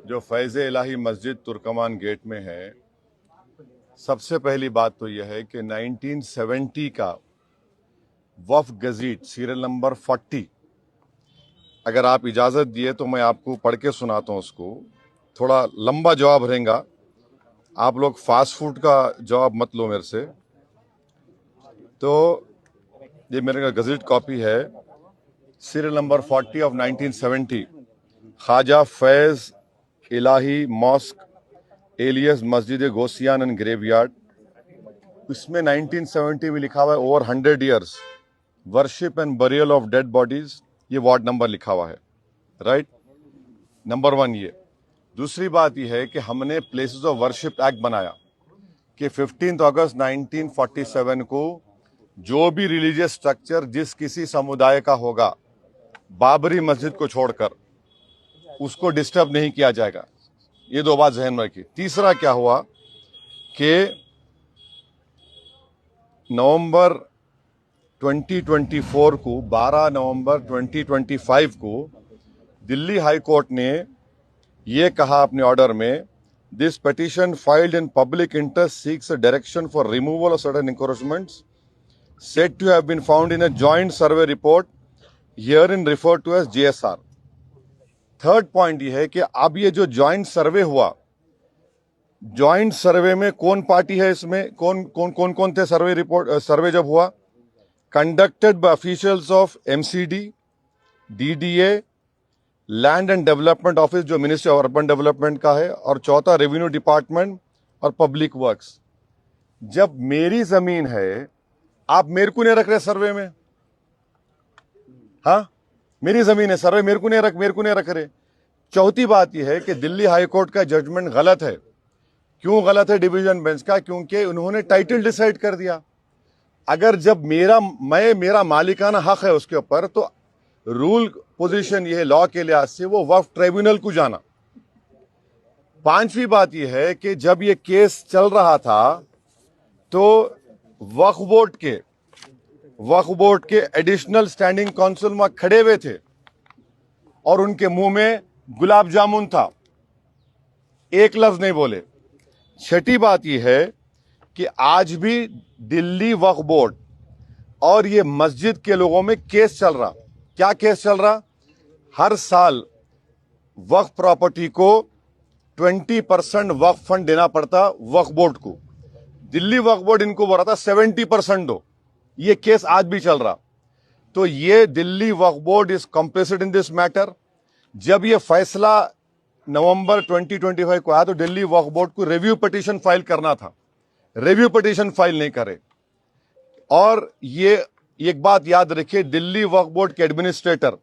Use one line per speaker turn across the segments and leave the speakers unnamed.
जो फैज़ इलाही मस्जिद तुर्कमान गेट में है, सबसे पहली बात तो यह है कि 1970 का वफ़ गज़ीट सीरियल नंबर 40, अगर आप इजाज़त दिए तो मैं आपको पढ़ के सुनाता हूँ उसको। थोड़ा लंबा जवाब रहेगा, आप लोग फास्ट फूड का जवाब मत लो मेरे से। तो ये मेरे गज़ीट कॉपी है, serial number 40 of 1970, Khwaja Faiz Ilahi mosque alias Masjid Ghousiyan and graveyard. इसमें 1970 में लिखा हुआ है over 100 years worship and burial of dead bodies. ये वार्ड नंबर लिखा हुआ है, राइट। नंबर 1 ये। दूसरी बात यह है कि हमने प्लेसेस ऑफ वर्शिप एक्ट बनाया कि 15 अगस्त 1947 को जो भी रिलीजियस स्ट्रक्चर जिस किसी समुदाय का होगा, बाबरी मस्जिद को छोड़कर, उसको डिस्टर्ब नहीं किया जाएगा। ये दो बात जहन में रखी। तीसरा क्या हुआ कि नवंबर 2024 को 12 नवंबर 2025 को दिल्ली हाई कोर्ट ने ये कहा अपने ऑर्डर में, this petition filed in public interest seeks a direction for removal of certain encroachments said to have been found in a joint survey report herein referred to as JSR। Third point ये है कि अब ये जो joint सर्वे हुआ, joint सर्वे में कौन party है, इसमें कौन थे सर्वे रिपोर्ट सर्वे जब हुआ, conducted by officials of MCD, DDA, land and development office जो मिनिस्ट्री ऑफ अर्बन डेवलपमेंट का है, और चौथा रेवेन्यू डिपार्टमेंट और पब्लिक वर्क्स। जब मेरी जमीन है, आप मेरे को नहीं रख रहे सर्वे में। हाँ, मेरी जमीन है, सर्वे मेरे को नहीं रख रहे। चौथी बात यह है कि दिल्ली हाई कोर्ट का जजमेंट गलत है। क्यों गलत है डिवीजन बेंच का? क्योंकि उन्होंने टाइटल डिसाइड कर दिया। अगर जब मेरा मालिकाना हक है उसके ऊपर, तो रूल पोजीशन यह है लॉ के लिहाज से वो वक्फ ट्रिब्यूनल को जाना। पांचवी बात यह है कि जब ये केस चल रहा था तो वक्फ बोर्ड के एडिशनल स्टैंडिंग काउंसिल में खड़े हुए थे और उनके मुंह में गुलाब जामुन था, एक लफ्ज नहीं बोले। छठी बात यह है कि आज भी दिल्ली वक्फ बोर्ड और ये मस्जिद के लोगों में केस चल रहा। क्या केस चल रहा? हर साल वक्फ प्रॉपर्टी को 20% वक्फ फंड देना पड़ता वक्फ बोर्ड को। दिल्ली वक्फ बोर्ड इनको बोल रहा था 70% दो। ये केस आज भी चल रहा। तो ये Delhi Waqf board is complicit in this matter. जब ये फैसला नवंबर 2025 को आया तो दिल्ली वक्फ बोर्ड को रिव्यू पिटीशन फाइल करना था, रिव्यू पिटीशन फाइल नहीं करे। और ये एक बात याद रखिए, दिल्ली वक्फ बोर्ड के एडमिनिस्ट्रेटर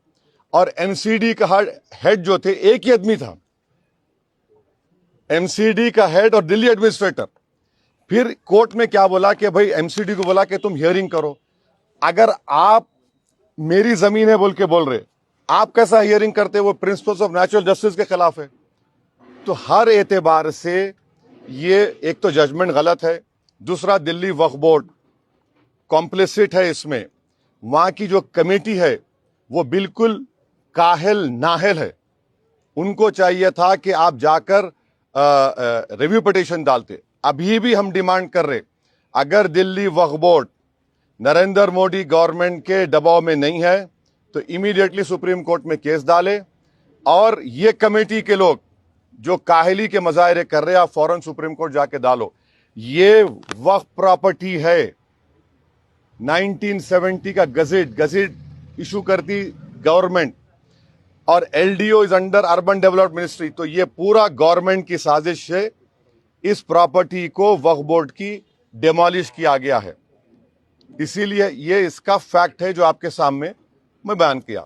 और एमसीडी का हेड जो थे, एक ही आदमी था। एमसीडी का हेड और दिल्ली एडमिनिस्ट्रेटर। फिर कोर्ट में क्या बोला कि भाई एमसीडी को बोला कि तुम हियरिंग करो। अगर आप मेरी जमीन है बोल के बोल रहे, आप कैसा हियरिंग करते? वो प्रिंसिपल्स ऑफ नेचुरल जस्टिस के खिलाफ है। तो हर एतबार से ये एक तो जजमेंट गलत है, दूसरा दिल्ली वक्फ बोर्ड कॉम्प्लिसिट है इसमें। वहां की जो कमेटी है वो बिल्कुल काहिल नाहिल है। उनको चाहिए था कि आप जाकर रिव्यू पिटीशन डालते। अभी भी हम डिमांड कर रहे, अगर दिल्ली वक्फ बोर्ड नरेंद्र मोदी गवर्नमेंट के दबाव में नहीं है तो इमीडिएटली सुप्रीम कोर्ट में केस डाले, और ये कमेटी के लोग जो काहिली के मजाहरे कर रहे हैं, आप फौरन सुप्रीम कोर्ट जाके डालो। ये वक्फ प्रॉपर्टी है। 1970 का गजेट इशू करती गवर्नमेंट, और LDO is under urban development ministry. तो ये पूरा गवर्नमेंट की साजिश है, इस प्रॉपर्टी को वक्फ बोर्ड की डेमोलिश किया गया है। इसीलिए ये इसका फैक्ट है जो आपके सामने मैं बयान किया।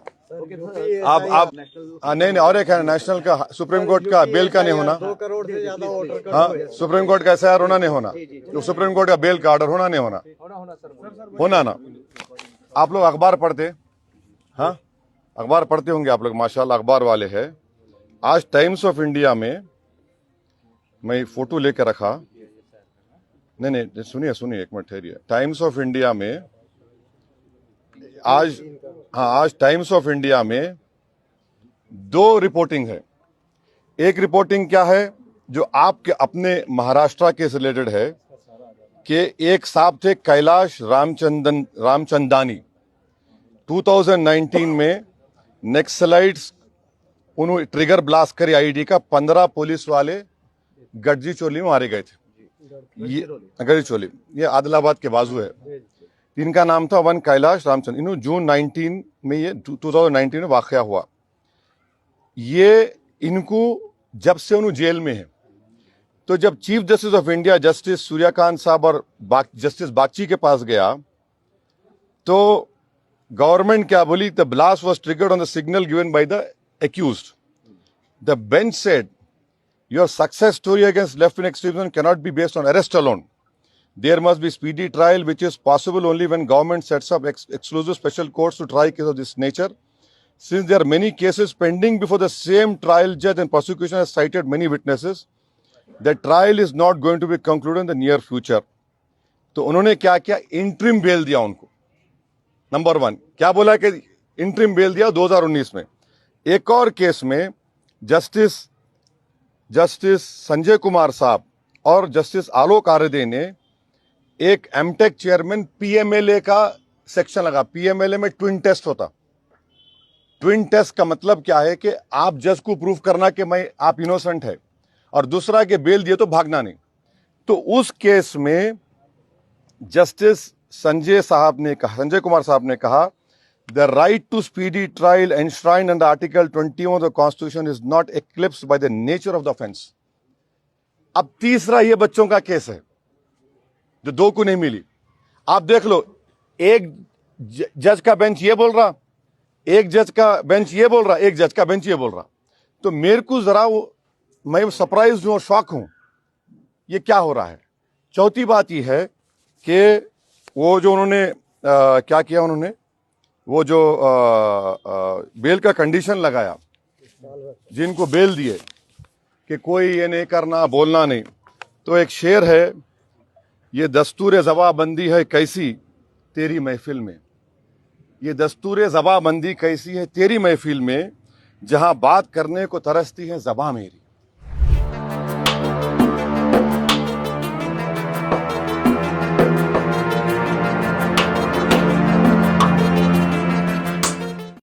आप नहीं, और एक है नेशनल का, सुप्रीम कोर्ट का बेल का नहीं होना।
2 करोड़ से ज्यादा वोटर
हाँ, सुप्रीम कोर्ट का एसआईआर होना नहीं होना, तो सुप्रीम कोर्ट का बेल का ऑर्डर होना नहीं होना ना। आप लोग अखबार पढ़ते? हाँ, अखबार पढ़ते होंगे आप लोग, माशाल्लाह अखबार वाले हैं। आज टाइम्स ऑफ इंडिया में मैं फोटो लेकर रखा। नहीं, सुनिए एक मिनट ठहरिए। टाइम्स ऑफ इंडिया में आज टाइम्स ऑफ इंडिया में 2 रिपोर्टिंग है। एक रिपोर्टिंग क्या है जो आपके अपने महाराष्ट्र के रिलेटेड है कि एक साहब थे कैलाश रामचंदानी 2019 में नेक्सलाइट्स उन्होंने ट्रिगर ब्लास्ट करी आईडी का 15 पुलिस वाले गढ़चिरौली में मारे गए थे। ये गढ़चिरौली ये आदिलाबाद के बाजू है। इनका नाम था वन कैलाश रामचंद। इन्होंने जून 19 में ये 2019 में वाकया हुआ। ये इनको जब से उन्होंने जेल में है तो जब chief justice of India justice Suryakant साहब और जस्टिस बागची के पास गया तो गवर्नमेंट क्या बोली, the blast was triggered on the signal given by the accused. The bench said, your success story against left-wing extremism cannot be based on arrest alone. There must be speedy trial, which is possible only when government sets up exclusive special courts to try cases of this nature. Since there are many cases pending before the same trial judge and prosecution has cited many witnesses, the trial is not going to be concluded in the near future. तो उन्होंने क्या किया, interim bell दिया उनको। Number one क्या बोला कि interim bell दिया 2019 में। एक और केस में जस्टिस संजय कुमार साहब और जस्टिस आलोक आर्दे ने एक एमटेक चेयरमैन पीएमएलए का सेक्शन लगा। पीएमएलए में ट्विन टेस्ट होता। ट्विन टेस्ट का मतलब क्या है कि आप जज को प्रूफ करना कि आप इनोसेंट है और दूसरा के बेल दिए तो भागना नहीं। तो उस केस में जस्टिस संजय कुमार साहब ने कहा, the right to speedy trial enshrined under Article 21 of the Constitution is not eclipsed by the nature of the offense. अब तीसरा ये बच्चों का केस है जो 2 को नहीं मिली। आप देख लो, एक जज का बेंच ये बोल रहा, एक जज का बेंच ये बोल रहा, एक जज का बेंच ये बोल रहा। तो मेरे को जरा मैं सरप्राइज हूं और शॉक हूं, ये क्या हो रहा है। चौथी बात ये है कि वो जो उन्होंने क्या किया, उन्होंने वो जो बेल का कंडीशन लगाया, जिनको बेल दिए कि कोई ये नहीं करना, बोलना नहीं। तो एक शेर है, ये दस्तूर जबाबंदी है कैसी तेरी महफिल में। ये दस्तूर जबाबंदी कैसी है तेरी महफिल में, जहां बात करने को तरसती है ज़बां मेरी।